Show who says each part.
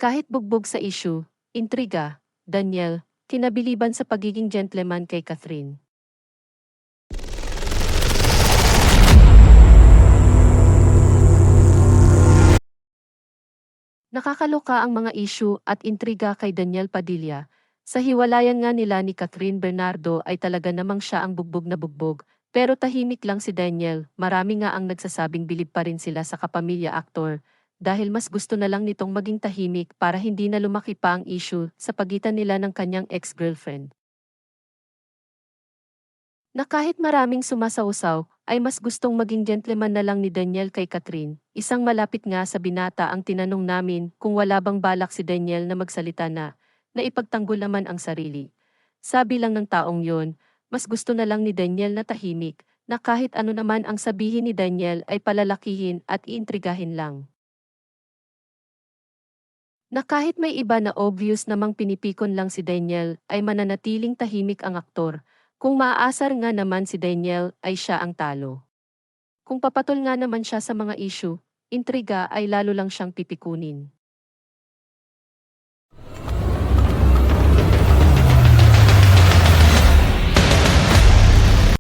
Speaker 1: Kahit bugbog sa issue, intriga, Daniel, kinabiliban sa pagiging gentleman kay Catherine. Nakakaloka ang mga issue at intriga kay Daniel Padilla. Sa hiwalayan nga nila ni Catherine Bernardo ay talaga namang siya ang bugbog na bugbog, pero tahimik lang si Daniel. Marami nga ang nagsasabing bilib pa rin sila sa kapamilya aktor, dahil mas gusto na lang nitong maging tahimik para hindi na lumaki pa ang issue sa pagitan nila ng kanyang ex-girlfriend. Na kahit maraming sumasawsaw, ay mas gustong maging gentleman na lang ni Daniel kay Catherine. Isang malapit nga sa binata ang tinanong namin kung wala bang balak si Daniel na magsalita na ipagtanggol naman ang sarili. Sabi lang ng taong yon, mas gusto na lang ni Daniel na tahimik, na kahit ano naman ang sabihin ni Daniel ay palalakihin at iintrigahin lang. Na kahit may iba na obvious namang pinipikon lang si Daniel, ay mananatiling tahimik ang aktor. Kung maaasar nga naman si Daniel, ay siya ang talo. Kung papatol nga naman siya sa mga issue, intriga ay lalo lang siyang pipikunin.